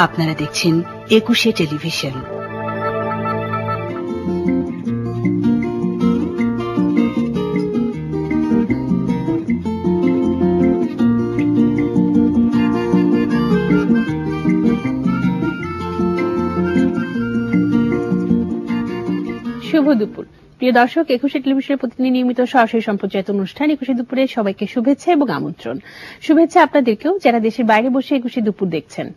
আপনারা দেখছেন ২১শে টেলিভিশন। শুভ দুপুর প্রিয় দর্শক, ২১শে টেলিভিশনের প্রতিদিন নিয়মিত সরাসরি সম্প্রচারিত অনুষ্ঠান ২১শে দুপুরে সবাইকে শুভেচ্ছা এবং আমন্ত্রণ। শুভেচ্ছা আপনাদেরকেও যারা দেশের বাইরে বসে ২১শে দুপুর দেখছেন।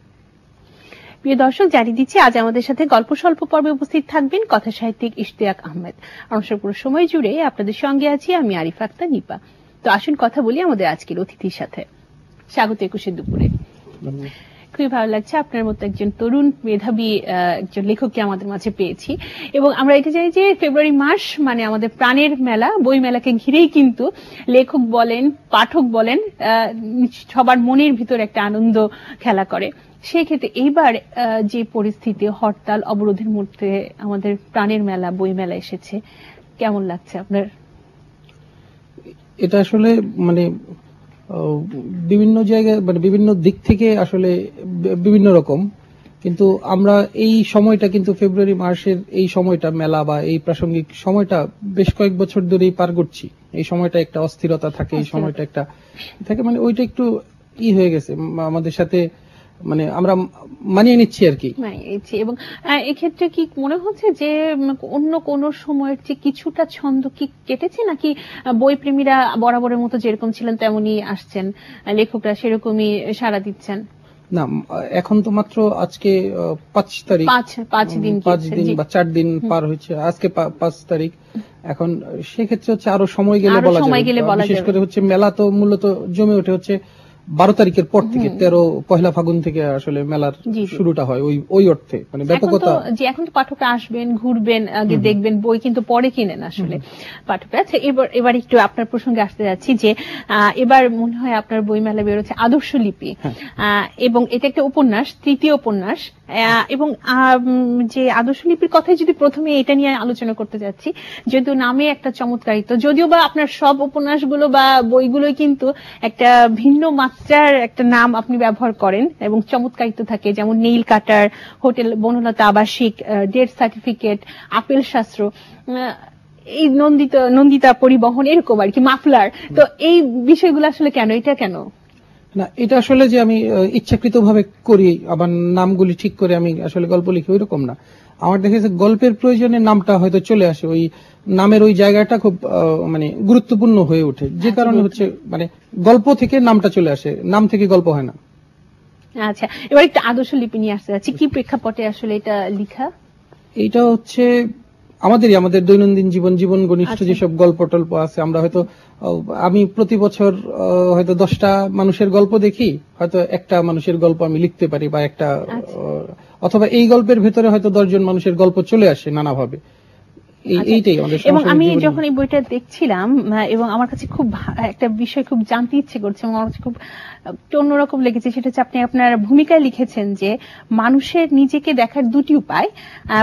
প্রিয় দর্শক, জানিয়ে দিচ্ছি আজ আমাদের সাথে গল্প স্বল্প পর্বে উপস্থিত থাকবেন কথা সাহিত্যিক ইশতিয়াক আহমেদ। অনুষ্ঠানের পুরো সময় জুড়ে আপনাদের সঙ্গে আছি আমি আরিফা আক্তার নিপা। তো আসুন কথা বলি আমাদের আজকের অতিথির সাথে। স্বাগত ২১শে দুপুরে। খুবই ভালো লাগছে, আপনার মতো একজন তরুণ মেধাবী একজন লেখককে আমাদের মাঝে পেয়েছি। এবং আমরা এটা জানি যে ফেব্রুয়ারি মাস মানে আমাদের প্রাণের মেলা, বই মেলাকে ঘিরেই কিন্তু লেখক বলেন, পাঠক বলেন, সবার মনের ভিতর একটা আনন্দ খেলা করে। সেই ক্ষেত্রে এইবার যে পরিস্থিতি, হরতাল অবরোধের মধ্যে আমাদের প্রাণের মেলা, বই মেলা এসেছে, কেমন লাগছে আপনার? এটা আসলে মানে বিভিন্ন জায়গায় মানে বিভিন্ন দিক থেকে আসলে বিভিন্ন রকম, কিন্তু আমরা এই সময়টা কিন্তু ফেব্রুয়ারি মাসের এই সময়টা মেলা বা এই প্রাসঙ্গিক সময়টা বেশ কয়েক বছর ধরেই পার করছি। এই সময়টা একটা অস্থিরতা থাকে, এই সময়টা একটা থাকে, মানে ওইটা একটু হয়ে গেছে আমাদের সাথে, মানে আমরা মানিয়ে নিচ্ছি আর কি। এবং এক্ষেত্রে কি মনে হচ্ছে যে অন্য কোন সময়ের যে কিছুটা ছন্দ কি কেটেছে, নাকি বই প্রেমীরা বরাবরের মতো যেরকম ছিলেন তেমনই আসছেন, লেখকরা সেরকমই সাড়া দিচ্ছেন? না, এখন তো মাত্র আজকে 5 তারিখ, 5 দিন বা 4 দিন পার হয়েছে, আজকে 5 তারিখ। এখন সেক্ষেত্রে হচ্ছে আরো সময় গেলে বলা যাবে। বিশেষ করে হচ্ছে মেলা তো মূলত জমে ওঠে হচ্ছে 12 তারিখের পর থেকে, 13 পহেলা ফাগুন থেকে আসলে মেলার শুরুটা হয় ওই অর্থে, মানে ব্যাপকতা। এখন তো পাঠকরা আসবেন, ঘুরবেন, আগে দেখবেন, বই কিন্তু পরে কিনেন আসলে পাঠকরা। আচ্ছা, এবার একটু আপনার প্রসঙ্গে আসতে যাচ্ছি যে এবার মনে হয় আপনার বই মেলা বেরোচ্ছে আদর্শ লিপি, এবং এটা একটা উপন্যাস, তৃতীয় উপন্যাস। এবং যে আদর্শ লিপির কথাই যদি প্রথমে এটা নিয়ে আলোচনা করতে যাচ্ছি, যদিও নামে একটা চমৎকারিত, যদিও বা আপনার সব উপন্যাসগুলো বা বইগুলোই কিন্তু একটা ভিন্ন মাত্রার একটা নাম আপনি ব্যবহার করেন এবং চমৎকারিত থাকে, যেমন নীল কাটার, হোটেল বনলতা আবাসিক, ডেথ সার্টিফিকেট, আপেল শাস্ত্র, এই নন্দিতা পরিবহন, এরকম আর কি, মাফলার। তো এই বিষয়গুলো আসলে কেন, এটা কেন? না, এটা আসলে যে আমি ইচ্ছাকৃত ভাবে করি, আবার নামগুলি ঠিক করে আমি আসলে গল্প লিখি, ওইরকম না। আমার দেখেছে গল্পের প্রয়োজনে নামটা হয়তো চলে আসে, ওই নামের ওই জায়গাটা খুব মানে গুরুত্বপূর্ণ হয়ে ওঠে, যে কারণে হচ্ছে মানে গল্প থেকে নামটা চলে আসে, নাম থেকে গল্প হয় না। আচ্ছা, এবার একটা আদর্শ লিপি নিয়ে আসতে যাচ্ছি, কি প্রেক্ষাপটে আসলে এটা লেখা? এটা হচ্ছে আমাদের দৈনন্দিন জীবন ঘনিষ্ঠ যেসব গল্প টল্প আছে, আমরা হয়তো আমি প্রতি বছর হয়তো 10টা মানুষের গল্প দেখি, হয়তো একটা মানুষের গল্প আমি লিখতে পারি, বা একটা অথবা এই গল্পের ভেতরে হয়তো 10 জন মানুষের গল্প চলে আসে নানাভাবে। এইটাই আমাদের। এবং আমি যখন এই বইটা দেখছিলাম এবং আমার কাছে খুব একটা বিষয় খুব জানতে ইচ্ছে করছে এবং আমার কাছে খুব অন্যরকম লেগেছে, সেটা হচ্ছে আপনি আপনার ভূমিকায় লিখেছেন যে মানুষের নিজেকে দেখার দুটি উপায়,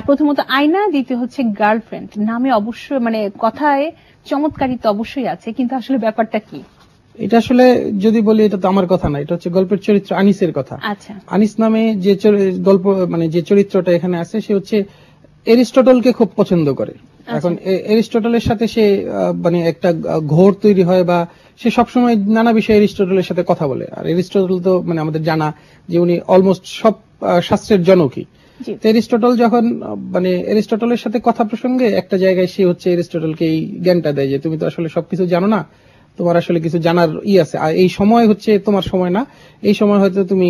প্রথমত আয়না, দ্বিতীয় হচ্ছে গার্লফ্রেন্ড। নামে অবশ্যই মানে কথায় চমৎকারিতা অবশ্যই আছে, কিন্তু আসলে ব্যাপারটা কি? এটা আসলে যদি বলি, এটা তো আমার কথা না, এটা হচ্ছে গল্পের চরিত্র আনিসের কথা। আচ্ছা, আনিস নামে যে গল্প মানে যে চরিত্রটা এখানে আছে, সে হচ্ছে এরিস্টটলকে খুব পছন্দ করে। এখন এরিস্টটলের সাথে সে মানে একটা ঘোর তৈরি হয়, বা সে সবসময় নানা বিষয়ে এরিস্টটলের সাথে কথা বলে। আর এরিস্টটল তো মানে আমাদের জানা যে উনি অলমোস্ট সব শাস্ত্রের জনকই। এরিস্টটল যখন মানে এরিস্টটলের সাথে কথা প্রসঙ্গে একটা জায়গায় সে হচ্ছে এরিস্টটলকে এই জ্ঞানটা দেয় যে তুমি তো আসলে সবকিছু জানো না, তোমার আসলে কিছু জানার আছে, আর এই সময় হচ্ছে তোমার সময় না। এই সময় হয়তো তুমি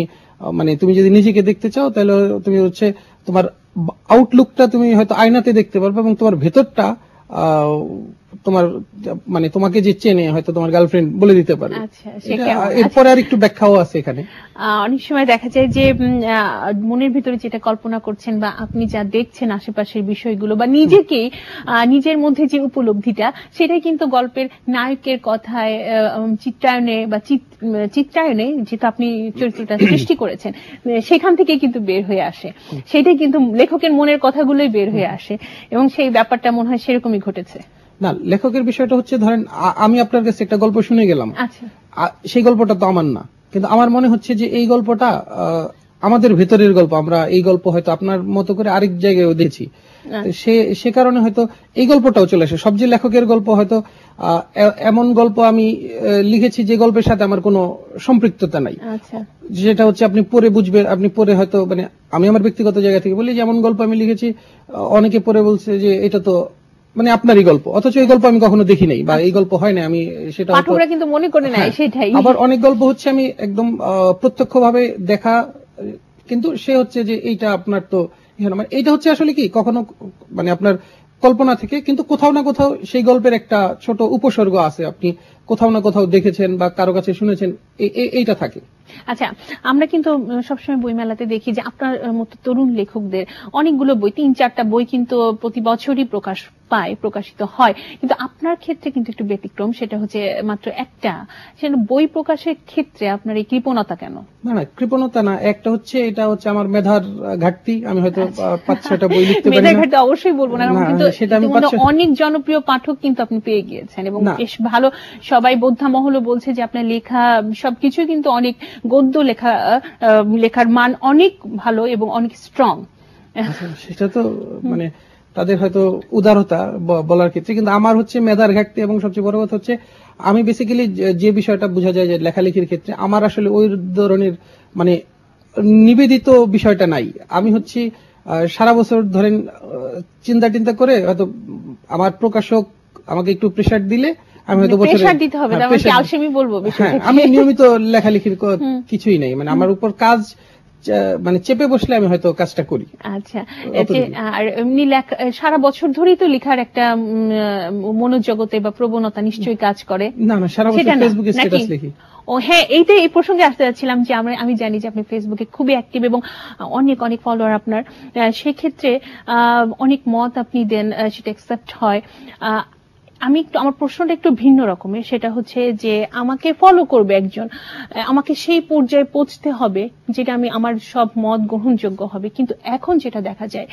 মানে তুমি যদি নিজেকে দেখতে চাও, তাহলে তুমি হচ্ছে তোমার আউটলুকটা তুমি হয়তো আয়নাতে দেখতে পারবে, এবং তোমার ভেতরটা তোমার মানে তোমাকে যে চেনে হয়তো তোমার গার্লফ্রেন্ড বলে দিতে পারে। এরপরে আর একটু ব্যাখ্যাও আছে এখানে। অনেক সময় দেখা যায় যে মনের ভিতরে যেটা কল্পনা করছেন বা আপনি যা দেখছেন আশেপাশের বিষয়গুলো বা নিজেকেই নিজের মধ্যে যে উপলব্ধিটা, সেটাই কিন্তু গল্পের নায়কের কথায়, চিত্রায়নে বা চিত্রায়নে যেটা আপনি চরিত্রটা সৃষ্টি করেছেন সেখান থেকে কিন্তু বের হয়ে আসে, সেটাই কিন্তু লেখকের মনের কথাগুলোই বের হয়ে আসে, এবং সেই ব্যাপারটা মনে হয় সেরকমই ঘটেছে। না, লেখকের বিষয়টা হচ্ছে, ধরেন আমি আপনার কাছে একটা গল্প শুনে গেলাম, সেই গল্পটা তো আমার না, কিন্তু আমার মনে হচ্ছে যে এই গল্পটা আমাদের ভেতরের গল্প, আমরা এই গল্প হয়তো আপনার মতো করে আরেক জায়গায় দেখছি, সে কারণে হয়তো এই গল্পটাও চলে আসে। সব যে লেখকের গল্প হয়তো এমন গল্প আমি লিখেছি যে গল্পের সাথে আমার কোনো সম্পৃক্ততা নাই, যেটা হচ্ছে আপনি পড়ে বুঝবেন, আপনি পড়ে হয়তো মানে আমি আমার ব্যক্তিগত জায়গা থেকে বলি যে এমন গল্প আমি লিখেছি অনেকে পড়ে বলছে যে এটা তো মানে আপনারই গল্প, অথচ এই গল্প আমি কখনো দেখি নাই বা এই গল্প হয় না, আমি সেটা পাঠকরা কিন্তু মনে করে না সেটাই। আবার অনেক গল্প হচ্ছে আমি একদম প্রত্যক্ষভাবে দেখা, কিন্তু সে হচ্ছে যে এইটা আপনার তো এইটা হচ্ছে আসলে কি কখনো মানে আপনার কল্পনা থেকে, কিন্তু কোথাও না কোথাও সেই গল্পের একটা ছোট উপসর্গ আছে, আপনি কোথাও না কোথাও দেখেছেন বা কারো কাছে শুনেছেন, এইটা থাকে। আচ্ছা, আমরা কিন্তু সবসময় বইমেলাতে দেখি যে আপনার মতো তরুণ লেখকদের অনেকগুলো বই, 3-4টা বই কিন্তু প্রতি বছরই প্রকাশিত হয়, কিন্তু আপনার ক্ষেত্রে কিন্তু একটু ব্যতিক্রম, সেটা হচ্ছে মাত্র একটা। সেটা বই প্রকাশের ক্ষেত্রে আপনার এই কৃপণতা কেন? না, কৃপণতা না, একটা হচ্ছে এটা হচ্ছে আমার মেধার ঘাটতি, আমি হয়তো 5-6টা বই লিখতে পারি না। মেধার ঘাটতি অবশ্যই বলবো না, কিন্তু অনেক জনপ্রিয় পাঠক কিন্তু আপনি পেয়ে গিয়েছেন এবং বেশ ভালো, সবাই বোদ্ধা মহলও বলছে যে আপনার লেখা সবকিছু কিন্তু অনেক গদ্য লেখার মান অনেক ভালো এবং অনেক স্ট্রং। সেটা তো মানে তাদের হয়তো উদারতা বলার ক্ষেত্রে, কিন্তু আমার হচ্ছে মেধার ঘাটতি এবং সবচেয়ে বড় কথা হচ্ছে আমি বেসিক্যালি যে বিষয়টা বোঝা যায় যে লেখালেখির ক্ষেত্রে আমার আসলে ওই ধরনের মানে নিবেদিত বিষয়টা নাই। আমি হচ্ছে সারা বছর ধরেন চিন্তা করে হয়তো আমার প্রকাশক আমাকে একটু প্রেসার দিলে আমি হয়তো প্রেসার দিতে হবে, আলসেমি বলবো, আমি নিয়মিত লেখালেখির কিছুই নাই, মানে আমার উপর কাজ মানে চেপে বসলে আমি হয়তো কাজটা করি। আচ্ছা, আর এমনি সারা বছর ধরেই তো লেখার একটা মনোজগতে বা প্রবণতা নিশ্চয়ই কাজ করে। না, সারা বছর ফেসবুকে স্ট্যাটাস লিখি। ও হ্যাঁ, এইটাই এই প্রসঙ্গে আসতে যাচ্ছিলাম যে আমি জানি যে আপনি ফেসবুকে খুবই অ্যাক্টিভ এবং অনেক ফলোয়ার আপনার, সেক্ষেত্রে অনেক মত আপনি দেন, সেটা অ্যাকসেপ্ট হয়। আমি আমার প্রশ্নটা একটু ভিন্ন রকমের, সেটা হচ্ছে যে আমাকে ফলো করবে একজন, আমাকে সেই পর্যায়ে পৌঁছতে হবে যেটা আমার সব মত গ্রহণযোগ্য হবে, কিন্তু এখন যেটা দেখা যায়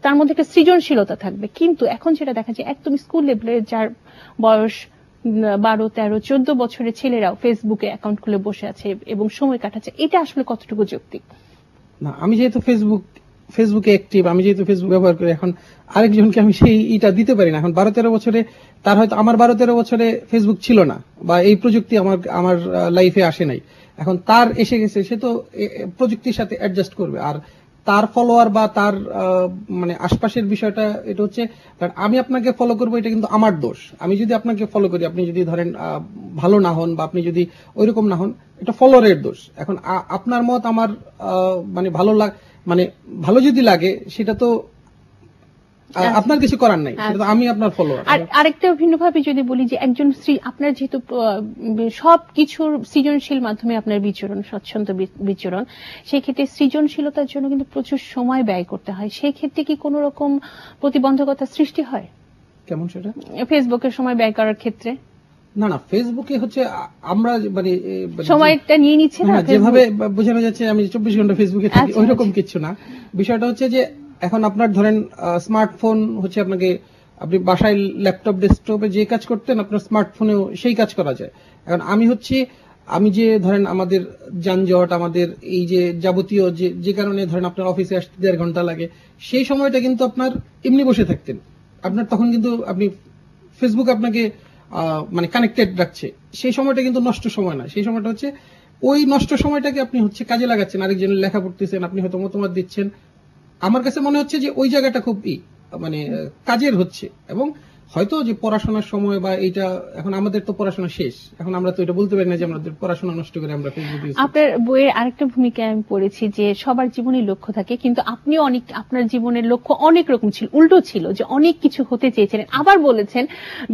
তার মধ্যে একটা সৃজনশীলতা থাকবে, কিন্তু এখন যেটা দেখা যায় একদম স্কুল লেভেলের যার বয়স 12, 13, 14 বছরের ছেলেরাও ফেসবুকে অ্যাকাউন্ট খুলে বসে আছে এবং সময় কাটাচ্ছে, এটা আসলে কতটুকু যৌক্তিক? না, আমি যেহেতু ফেসবুকে অ্যাক্টিভ, আমি যেহেতু ফেসবুক ব্যবহার করি, এখন আরেকজনকে আমি সেইটা দিতে পারি না। এখন 12-13 বছরে তার হয়তো আমার 12-13 বছরে ফেসবুক ছিল না বা এই প্রযুক্তি আমার লাইফে আসে নাই, এখন তার এসে গেছে, সে তো প্রযুক্তির সাথে অ্যাডজাস্ট করবে। আর তার ফলোয়ার বা তার মানে আশপাশের বিষয়টা এটা হচ্ছে, কারণ আমি আপনাকে ফলো করবো এটা কিন্তু আমার দোষ। আমি যদি আপনাকে ফলো করি, আপনি যদি ধরেন ভালো না হন বা আপনি যদি ওইরকম না হন, এটা ফলোয়ারের দোষ। এখন আপনার মত আমার মানে ভালো যদি লাগে সেটা তো আপনার কিছু করার নাই, সেটা তো আমি আপনার ফলোয়ার। আরেকটা ভিন্নভাবে যদি বলি যে একজন আপনার যেহেতু সবকিছুর সৃজনশীল মাধ্যমে আপনার বিচরণ, স্বচ্ছন্দ বিচরণ, সেই ক্ষেত্রে সৃজনশীলতার জন্য কিন্তু প্রচুর সময় ব্যয় করতে হয়, সেই ক্ষেত্রে কি কোন রকম প্রতিবন্ধকতা সৃষ্টি হয়? কেমন সেটা? ফেসবুকের সময় ব্যয় করার ক্ষেত্রে? না, ফেসবুকে হচ্ছে আমরা মানে সময়টা নিয়ে নিচ্ছে না, যেভাবে বোঝানো যাচ্ছে আমি 24 ঘন্টা ফেসবুকে থাকি ওইরকম কিছু না। বিষয়টা হচ্ছে যে এখন আপনার ধরেন স্মার্টফোন হচ্ছে আপনি বাসায় ল্যাপটপ ডেস্কটপে যে কাজ করতেন আপনার স্মার্টফোনেও সেই কাজ করা যায়। এখন আমি যে ধরেন আমাদের যানজট, আমাদের এই যে যাবতীয় যে কারণে ধরেন আপনার অফিসে আসতে 1.5 ঘন্টা লাগে, সেই সময়টা কিন্তু আপনার এমনি বসে থাকতেন, আপনার তখন কিন্তু আপনি ফেসবুক আপনাকে মানে কানেক্টেড রাখছে, সেই সময়টা কিন্তু নষ্ট সময় না, সেই সময়টা হচ্ছে ওই নষ্ট সময়টাকে আপনি হচ্ছে কাজে লাগাচ্ছেন, আরেকজনের লেখা পড়তেছেন, আপনি হয়তো মতামত দিচ্ছেন। আমার কাছে মনে হচ্ছে যে ওই জায়গাটা খুব মানে কাজের হচ্ছে, এবং হয়তো যে পড়াশোনার সময় বা এইটা এখন আমাদের তো পড়াশোনা শেষ, এখন আমরা তো এটা বলতে পারি না যে আমাদের পড়াশোনা নষ্ট করে আমরা ফেসবুক ইউজ করি। আপনার বইয়ের আরেকটা ভূমিকা আমি পড়েছি যে সবার জীবনের লক্ষ্য থাকে, কিন্তু আপনিও আপনার জীবনের লক্ষ্য অনেক রকম ছিল, উল্টো ছিল, যে অনেক কিছু হতে চেয়েছিলেন, আবার বলেছেন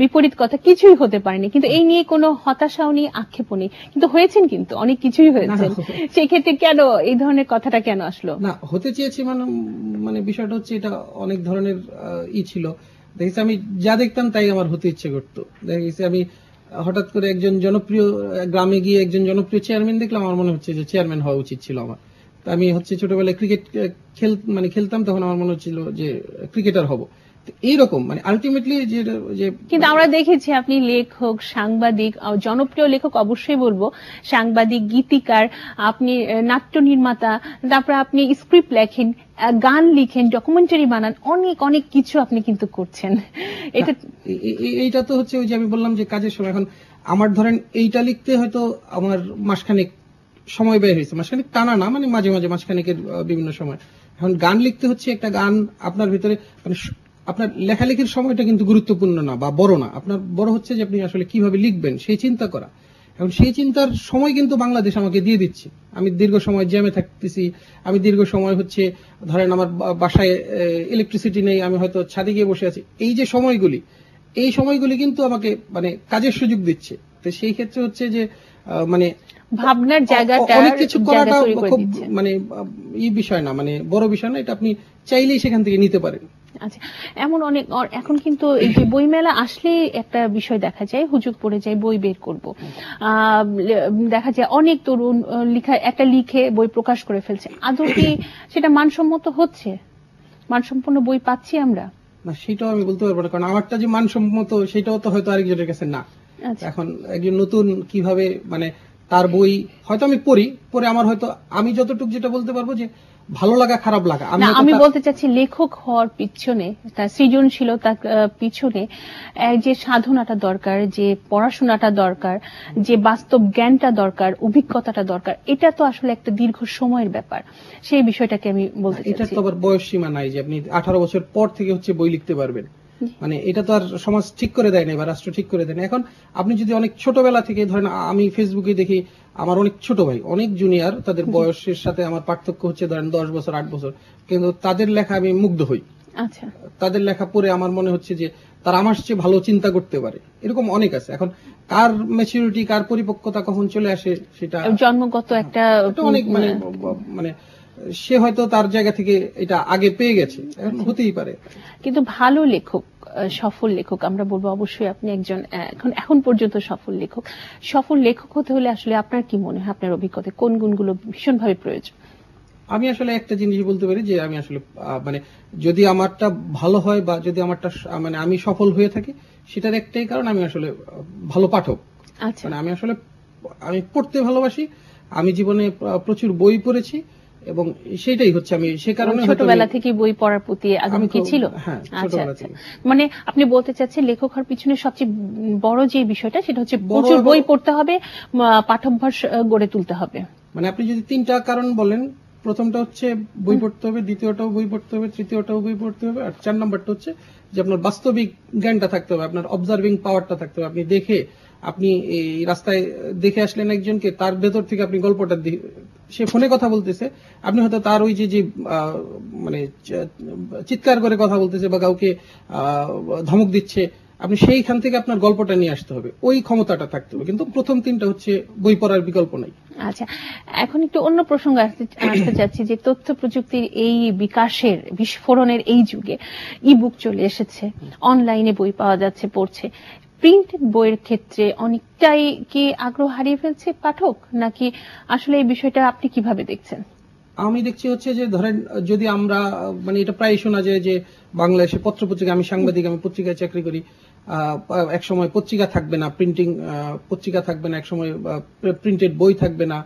বিপরীত কথা, কিছুই হতে পারেনি, কিন্তু এই নিয়ে কোনো হতাশাও নেই, আক্ষেপও নেই, কিন্তু হয়েছেন, কিন্তু অনেক কিছুই হয়েছেন। সেই ক্ষেত্রে কেন এই ধরনের কথাটা কেন আসলো? না, হতে চেয়েছি মানে বিষয়টা হচ্ছে এটা অনেক ধরনের ছিল। দেখেছি আমি যা দেখতাম তাই আমার হতে ইচ্ছে করতো। দেখেছি আমি হঠাৎ করে একজন জনপ্রিয় গ্রামে গিয়ে একজন জনপ্রিয় চেয়ারম্যান দেখলাম, আমার মনে হচ্ছে যে চেয়ারম্যান হওয়া উচিত ছিল আমার। আমি হচ্ছে ছোটবেলায় ক্রিকেট খেলতাম, তখন আমার মনে হচ্ছিল যে ক্রিকেটার হব। এইরকম মানে আলটিমেটলি যে কিন্তু আমরা দেখেছি আপনি লেখক, সাংবাদিক, জনপ্রিয় লেখক অবশ্যই বলবো, সাংবাদিক, গীতিকার, আপনি নাট্য নির্মাতা, তারপরে আপনি স্ক্রিপ্ট লেখেন, গান লিখেন, ডকুমেন্টারি বানান, অনেক অনেক কিছু আপনি কিন্তু করছেন। এইটা তো হচ্ছে ওই যে আমি বললাম যে কাজের সময়। এখন আমার ধরেন এইটা লিখতে হয়তো আমার মাসখানেক সময় ব্যয় হয়েছে, মাসখানেক টানা না, মানে মাঝে মাঝে মাসখানেকের বিভিন্ন সময়। এখন গান লিখতে হচ্ছে, একটা গান আপনার ভিতরে মানে আপনার লেখালেখির সময়টা কিন্তু গুরুত্বপূর্ণ না বা বড় না, আপনার বড় হচ্ছে যে আপনি আসলে কিভাবে লিখবেন সেই চিন্তা করা। এখন সেই চিন্তার সময় কিন্তু বাংলাদেশ আমাকে দিয়ে দিচ্ছে। আমি দীর্ঘ সময় জ্যামে থাকতেছি, আমি দীর্ঘ সময় হচ্ছে ধরেন আমার বাসায় ইলেকট্রিসিটি নেই, আমি হয়তো ছাদে গিয়ে বসে আছি। এই যে সময়গুলি, এই সময়গুলি কিন্তু আমাকে মানে কাজের সুযোগ দিচ্ছে। তো সেই ক্ষেত্রে হচ্ছে যে মানে ভাবনার জায়গাটা অনেক কিছু করাটা খুব মানে এই বিষয় না, মানে বড় বিষয় না, এটা আপনি চাইলেই সেখান থেকে নিতে পারেন। আচ্ছা, এমন অনেক এখন কিন্তু এই যে বইমেলা আসলে একটা বিষয় দেখা যায়, হুজুগ পড়ে যায় বই বের করব, দেখা যায় অনেক তরুণ একটা লিখে বই প্রকাশ করে ফেলছে। আদৌ কি সেটা মানসম্মত হচ্ছে? মানসম্পন্ন বই পাচ্ছি আমরা? না, সেটাও আমি বলতে পারবো না, কারণ আমারটা যে মানসম্মত সেটাও তো হয়তো আরেকজনের কাছে না। এখন একজন নতুন কিভাবে মানে তার বই হয়তো আমি পড়ে আমার হয়তো আমি যতটুকু যেটা বলতে পারবো যে ভালো লাগা খারাপ লাগা। আমি বলতে চাচ্ছি লেখক হওয়ার পিছনে, তার সৃজনশীলতার পিছনে যে সাধনাটা দরকার, যে পড়াশোনাটা দরকার, যে বাস্তব জ্ঞানটা দরকার, অভিজ্ঞতাটা দরকার, এটা তো আসলে একটা দীর্ঘ সময়ের ব্যাপার। সেই বিষয়টাকে আমি বলতে চাচ্ছি। এটা তো আবার বয়স সীমা নাই যে আপনি 18 বছর পর থেকে হচ্ছে বই লিখতে পারবেন, মানে এটা তো আর সমাজ ঠিক করে দেয় না বা রাষ্ট্র ঠিক করে দেয় না। এখন আপনি যদি অনেক ছোটবেলা থেকে ধরেন, আমি ফেসবুকে দেখি আমার অনেক ছোট ভাই, অনেক জুনিয়র, তাদের বয়সের সাথে আমার পার্থক্য হচ্ছে ধরেন 10 বছর 8 বছর, কিন্তু তাদের লেখা আমি মুগ্ধ হই। আচ্ছা, তাদের লেখা পড়ে আমার মনে হচ্ছে যে তারা আমার চেয়ে ভালো চিন্তা করতে পারে। এরকম অনেক আছে। এখন কার ম্যাচুরিটি, কার পরিপক্কতা কখন চলে আসে সেটা জন্মগত একটা অনেক মানে সে হয়তো তার জায়গা থেকে এটা আগে পেয়ে গেছে, হতেই পারে। কিন্তু ভালো লেখক, সফল লেখক আমরা বলবো, অবশ্যই আপনি একজন এখন পর্যন্ত সফল লেখক। সফল লেখক হতে হলে আসলে আপনার কি মনে হয়, আপনার অভিজ্ঞতায় কোন গুণগুলো ভীষণভাবে প্রয়োজন? আমি আসলে একটা জিনিস বলতে পারি যে আমি আসলে মানে যদি আমারটা ভালো হয় বা যদি আমারটা মানে আমি সফল হয়ে থাকি, সেটার একটাই কারণ আমি আসলে ভালো পাঠক। আচ্ছা, মানে আমি পড়তে ভালোবাসি, আমি জীবনে প্রচুর বই পড়েছি এবং সেটাই হচ্ছে আমি সে কারণে ছোটবেলা থেকে বই পড়ার প্রতি আগ্রহ কি ছিল? আচ্ছা, মানে আপনি বলতে চাচ্ছেন লেখক হওয়ার পিছনে সবচেয়ে বড় যে বিষয়টা সেটা হচ্ছে প্রচুর বই পড়তে হবে, পাঠ্যাভ্যাস গড়ে তুলতে হবে। মানে আপনি যদি 3টা কারণ বলেন, প্রথমটা হচ্ছে বই পড়তে হবে, দ্বিতীয়টাও বই পড়তে হবে, তৃতীয়টাও বই পড়তে হবে, আর 4 নম্বরটা হচ্ছে যে আপনার বাস্তবিক জ্ঞানটা থাকতে হবে, আপনার অবজার্ভিং পাওয়ারটা থাকতে হবে। আপনি আপনি এই রাস্তায় দেখে আসলেন একজনকে, তার ভেতর থেকে আপনি গল্পটা সে ফোনে কথা বলতেছে, আপনি হয়তো তার ওই যে মানে চিৎকার করে কথা বলতেছে বা কাউকে ধমক দিচ্ছে, আপনি সেইখান থেকে আপনার গল্পটা নিয়ে আসতে হবে, ওই ক্ষমতাটা থাকতে হবে। কিন্তু প্রথম 3টা হচ্ছে বই পড়ার বিকল্প নাই। আচ্ছা, এখন একটু অন্য প্রসঙ্গে আসতে চাচ্ছি যে তথ্য প্রযুক্তির এই বিকাশের বিস্ফোরণের এই যুগে ইবুক চলে এসেছে, অনলাইনে বই পাওয়া যাচ্ছে, পড়ছে। প্রিন্টেড বইয়ের ক্ষেত্রে অনেকটাই কি আগ্রহ হারিয়ে ফেলছে পাঠক, নাকি আসলে এই বিষয়টা আপনি কিভাবে দেখছেন? আমি দেখছি হচ্ছে যে ধরেন যদি আমরা মানে এটা প্রায় শোনা যায় যে বাংলাদেশে পত্রপত্রিকা, আমি সাংবাদিক, আমি পত্রিকায় চাকরি করি, এক সময় পত্রিকা থাকবে না, প্রিন্টিং পত্রিকা থাকবে না, এক সময় প্রিন্টেড বই থাকবে না,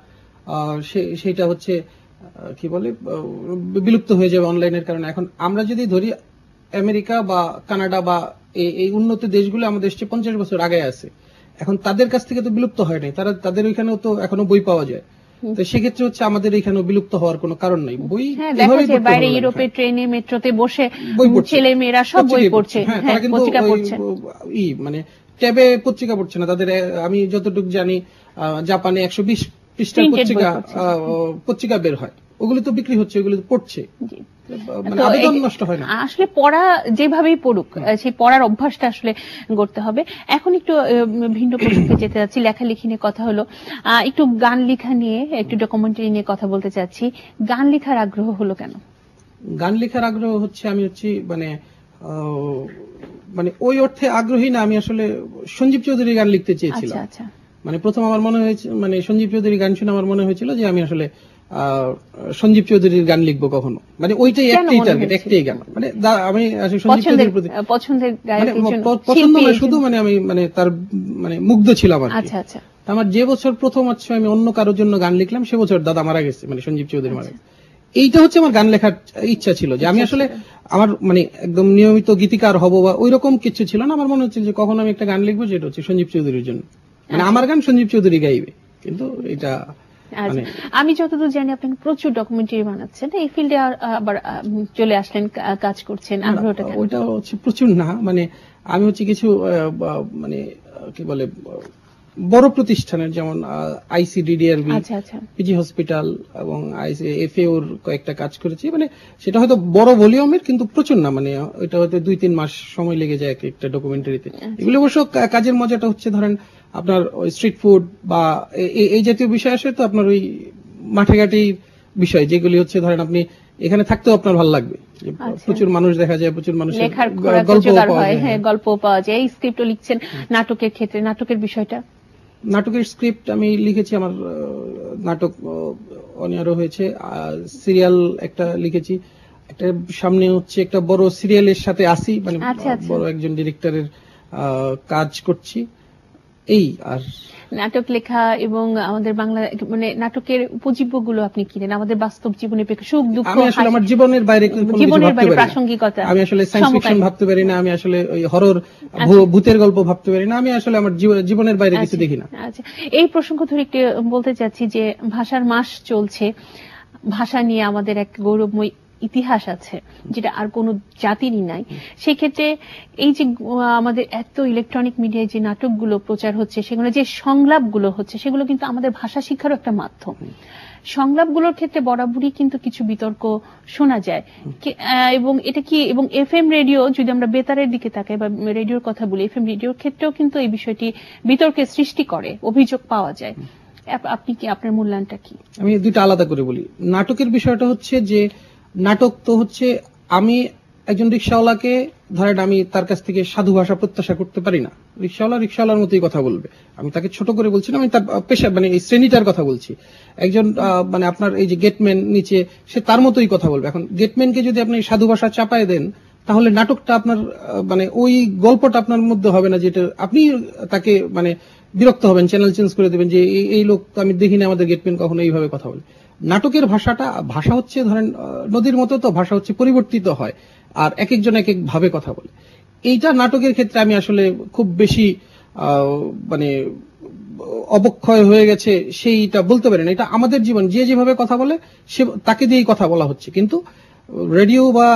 সেটা হচ্ছে কি বলে বিলুপ্ত হয়ে যাবে অনলাইনের কারণে। এখন আমরা যদি ধরি আমেরিকা বা কানাডা বা এই উন্নত দেশগুলো আমাদের চেয়ে 50 বছর আগে আছে, এখন তাদের কাছ থেকে তো বিলুপ্ত হয় নাই, তাদের ওইখানেও তো এখনো বই পাওয়া যায়। তো সেক্ষেত্রে হচ্ছে আমাদের এখানে বিলুপ্ত হওয়ার কোনো কারণ নাই। বই বাইরে ইউরোপে ট্রেনে মেট্রোতে বসে ছেলে মেয়েরা সব বই পড়ছে, পত্রিকা পড়ছে, মানে ট্যাবে পত্রিকা পড়ছে না তাদের। আমি যতটুকু জানি জাপানে 120 পৃষ্ঠার পত্রিকা বের হয়, ওগুলো তো বিক্রি হচ্ছে, ওগুলো তো পড়ছে, আবেদন নষ্ট হয় না। আসলে পড়া যেভাবেই পড়ুক, সেই পড়ার অভ্যাসটা আসলে গড়তে হবে। এখন একটু ভিন্ন প্রসঙ্গে যেতে যাচ্ছি, লেখালেখি নিয়ে কথা হলো, একটু গান লেখা নিয়ে, একটু ডকুমেন্টারি নিয়ে কথা বলতে চাচ্ছি। গান লেখার আগ্রহ হলো কেন? গান লেখার আগ্রহ হচ্ছে আমি মানে ওই অর্থে আগ্রহী না, আমি আসলে সঞ্জীব চৌধুরীর গান লিখতে চেয়েছিলাম। মানে প্রথম আমার মনে হয়েছে, মানে সঞ্জীব চৌধুরীর গান শুনে আমার মনে হয়েছিল যে আমি আসলে সঞ্জীব চৌধুরীর গান লিখবো কখনো, মানে ওইটাই একটাই টার্গেট, একটাই গান, মানে আমি সঞ্জীব চৌধুরীর প্রতি পছন্দের পছন্দ না শুধু, মানে আমি মানে তার মানে মুগ্ধ ছিলাম আর কি। আচ্ছা আচ্ছা। আমার যে বছর প্রথম হচ্ছে আমি অন্য কারোর জন্য গান লিখলাম, সে বছর দাদা মারা গেছে, মানে সঞ্জীব চৌধুরী মারা গেছে। এইটা হচ্ছে আমার গান লেখার ইচ্ছা ছিল, যে আমি আসলে আমার মানে একদম নিয়মিত গীতিকার হব বা ওই রকম কিছু ছিল না। আমার মনে হচ্ছে যে কখন আমি একটা গান লিখবো যেটা হচ্ছে সঞ্জীব চৌধুরীর জন্য, মানে আমার গান সঞ্জীব চৌধুরী গাইবে। কিন্তু এটা আমি যতদূর জানি আপনি প্রচুর ডকুমেন্টারি বানাচ্ছেন, এই ফিল্ডে আবার চলে আসলেন, কাজ করছেন, আগ্রহটা কেন? ওইটা হচ্ছে প্রচুর না, মানে আমি হচ্ছে কিছু মানে কি বলে বড় প্রতিষ্ঠানের, যেমন আইসিডিডিআরবি, পিজি হসপিটাল এবং এফএওর কয়েকটা কাজ করেছি, মানে সেটা হয়তো বড় ভলিউমের কিন্তু প্রচুর না, মানে এটা হয়তো 2-3 মাস সময় লেগে যায় একটা ডকুমেন্টারিতে। এগুলো অবশ্য কাজের মজাটা হচ্ছে ধরেন আপনার স্ট্রিট ফুড বা এই জাতীয় বিষয় আসে, তো আপনার ওই মাঠে ঘাটি বিষয় যেগুলি হচ্ছে ধরেন আপনি এখানে থাকতেও আপনার ভালো লাগবে, প্রচুর মানুষ দেখা যায়, প্রচুর মানুষের গল্প পাওয়া যায়। এই স্ক্রিপ্টও লিখছেন নাটকের ক্ষেত্রে, নাটকের বিষয়টা, নাটকের স্ক্রিপ্ট আমি লিখেছি, আমার নাটক অনিয়ারও হয়েছে, সিরিয়াল একটা লিখেছি, একটা সামনে হচ্ছে একটা বড় সিরিয়ালের সাথে আসি, মানে বড় একজন ডিরেক্টরের কাজ করছি এই। আর নাটক লেখা এবং আমাদের বাংলা মানে নাটকের উপজীব্য গুলো আপনি কিনেন আমাদের বাস্তব জীবনে, সুখ দুঃখ। আমি আসলে আমার জীবনের বাইরে প্রাসঙ্গিকতা, আমি আসলে সায়েন্স ফিকশন ভাবতে পারি না, আমি আসলে ওই হরর ভূতের গল্প ভাবতে পারি না, আমি আসলে আমার জীবনের বাইরে কিছু দেখি না। আচ্ছা, এই প্রসঙ্গ ধরে একটু বলতে চাচ্ছি যে ভাষার মাস চলছে, ভাষা নিয়ে আমাদের এক গৌরবময় ইতিহাস আছে যেটা আর কোন জাতিরই নাই। সেক্ষেত্রে এই যে আমাদের এত ইলেকট্রনিক মিডিয়ায় যে নাটকগুলো প্রচার হচ্ছে, সেগুলো যে সংলাপগুলো হচ্ছে, সেগুলো কিন্তু আমাদের ভাষা শিক্ষারও একটা মাধ্যম। সংলাপগুলোর ক্ষেত্রে বরাবরই কিন্তু কিছু বিতর্ক শোনা যায়, এবং এটা কি, এবং এফএম রেডিও যদি আমরা বেতারের দিকে তাকাই বা রেডিওর কথা বলি, এফএম রেডিওর ক্ষেত্রেও কিন্তু এই বিষয়টি বিতর্কের সৃষ্টি করে, অভিযোগ পাওয়া যায়। আপনি কি, আপনার মূল্যায়নটা কি? আমি দুইটা আলাদা করে বলি। নাটকের বিষয়টা হচ্ছে যে নাটক তো হচ্ছে, আমি একজন রিক্সাওয়ালাকে ধরেন আমি তার কাছ থেকে সাধু ভাষা প্রত্যাশা করতে পারি না। রিক্সাওয়ালার মতোই কথা বলবে, আমি তাকে ছোট করে বলছি না, আমি তার পেশা মানে এই শ্রেণীটার কথা বলছি। একজন মানে আপনার এই যে গেটম্যান নিচে, সে তার মতোই কথা বলবে। এখন গেটম্যানকে যদি আপনি সাধু ভাষা চাপায় দেন, তাহলে নাটকটা আপনার মানে ওই গল্পটা আপনার মধ্যে হবে না, যেটা আপনি তাকে মানে বিরক্ত হবেন, চ্যানেল চেঞ্জ করে দেবেন যে এই লোক তো আমি দেখিনি আমাদের গেটম্যান কখনো এইভাবে কথা বলে। নাটকের ভাষা হচ্ছে ধরেন নদীর মতো, তো ভাষা হচ্ছে পরিবর্তিত হয়, আর এক একজন এক এক ভাবে কথা বলে। এইটা নাটকের ক্ষেত্রে আমি আসলে খুব বেশি মানে অবক্ষয় হয়ে গেছে সেইটা বলতে পারি না। এটা আমাদের জীবন, যে যেভাবে কথা বলে সে তাকে দিয়েই কথা বলা হচ্ছে। কিন্তু রেডিও বা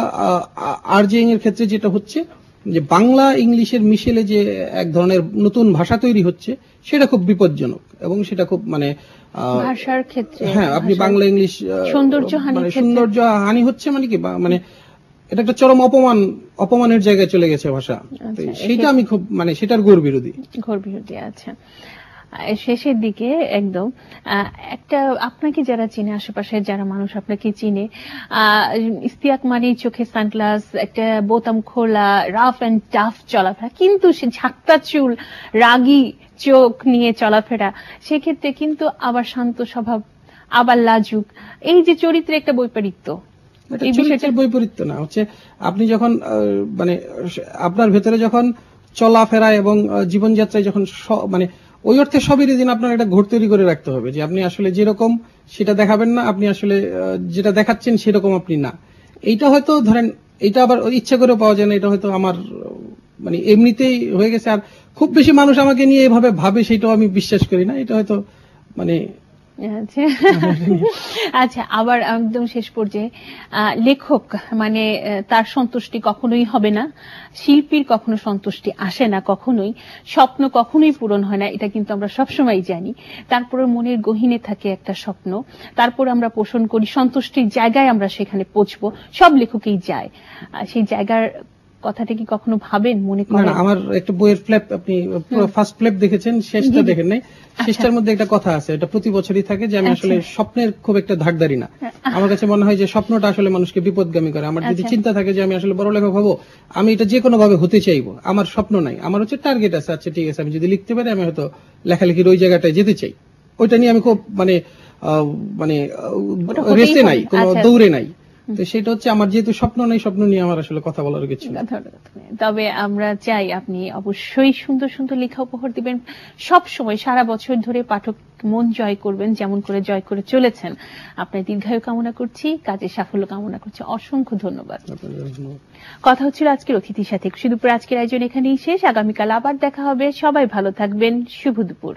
আরজেইং এর ক্ষেত্রে যেটা হচ্ছে যে বাংলা ইংলিশের মিশেলে যে এক ধরনের নতুন ভাষা তৈরি হচ্ছে, সেটা খুব বিপজ্জনক এবং সেটা খুব মানে ভাষার ক্ষেত্রে, হ্যাঁ আপনি বাংলা ইংলিশ সৌন্দর্য হানি হচ্ছে, মানে কি মানে এটা একটা চরম অপমানের জায়গায় চলে গেছে ভাষা। সেটা আমি খুব মানে সেটার ঘোর বিরোধী। আচ্ছা, শেষের দিকে একদম একটা, আপনাকে যারা চিনে, আশেপাশের যারা মানুষ আপনাকে চিনে, ইস্তিয়াক মানি চোখে সানগ্লাস, একটা বোতাম খোলা, রাফ এন্ড টাফ চলাফেরা, কিন্তু সে ঝাঁকটা চুল, রাগী চোখ নিয়ে চলাফেরা, সেক্ষেত্রে কিন্তু আবার শান্ত স্বভাব, আবার লাজুক, এই যে চরিত্রে একটা বৈপরীত্য। এই বিষয়টা বৈপরীত্য না, হচ্ছে আপনি যখন মানে আপনার ভেতরে যখন চলাফেরা এবং জীবনযাত্রায় যখন মানে ওই অর্থে সবেরই দিন আপনার একটা ঘোর তৈরি করে রাখতে হবে যে আপনি আসলে যেরকম সেটা দেখাবেন না, আপনি আসলে যেটা দেখাচ্ছেন সেরকম আপনি না। এইটা হয়তো ধরেন এটা আবার ইচ্ছা করে পাওয়া যায় না, এটা হয়তো আমার মানে এমনিতেই হয়ে গেছে। আর খুব বেশি মানুষ আমাকে নিয়ে এভাবে ভাবে সেটাও আমি বিশ্বাস করি না, এটা হয়তো মানে আচ্ছা, আবার একদম শেষ পর্যায়ে লেখক মানে তার সন্তুষ্টি কখনোই হবে না, শিল্পীর কখনো সন্তুষ্টি আসে না, কখনোই স্বপ্ন কখনোই পূরণ হয় না, এটা কিন্তু আমরা সবসময় জানি। তারপরে মনের গহীনে থাকে একটা স্বপ্ন, তারপর আমরা পোষণ করি, সন্তুষ্টির জায়গায় আমরা সেখানে পৌঁছবো, সব লেখকেই যায়। সেই জায়গার কথাটা কি কখনো ভাবেন, মনে করেন? আমার একটা বইয়ের ফ্ল্যাপ, আপনি ফার্স্ট ফ্ল্যাপ দেখেছেন, শেষটা দেখেন নাই। শেষটার মধ্যে একটা কথা আছে, এটা প্রতি বছরই থাকে, যে আমি আসলে স্বপ্নের খুব একটা ধারদারি না। আমার কাছে মনে হয় যে স্বপ্নটা আসলে মানুষকে বিপদগামী করে। আমার যদি চিন্তা থাকে যে আমি আসলে বড় লেখক হবো, আমি এটা যে কোনো ভাবে হতে চাইবো, আমার স্বপ্ন নাই, আমার হচ্ছে টার্গেট আছে। আচ্ছা ঠিক আছে, আমি যদি লিখতে পারি, আমি হয়তো লেখালেখির ওই জায়গাটায় যেতে চাই, ওইটা নিয়ে আমি খুব মানে মানে ওটা হতেই রেসে নাই, হবে। কোনো আচ্ছা। দৌড়ে নাই। তো সেটা হচ্ছে আমার যেহেতু স্বপ্ন নেই, স্বপ্ন নিয়ে আমার আসলে কথা বলার কিছু না। তবে আমরা চাই আপনি অবশ্যই সুন্দর সুন্দর লেখা উপহার দিবেন, সব সময় সারা বছর ধরে পাঠক মন জয় করবেন, যেমন করে জয় করে চলেছেন। আপনার দীর্ঘায়ু কামনা করছি, কাজে সাফল্য কামনা করছি। অসংখ্য ধন্যবাদ। কথা হচ্ছিল আজকের অতিথির সাথে। একুশে দুপুর আজকের আয়োজন এখানেই শেষ। আগামীকাল আবার দেখা হবে। সবাই ভালো থাকবেন। শুভ দুপুর।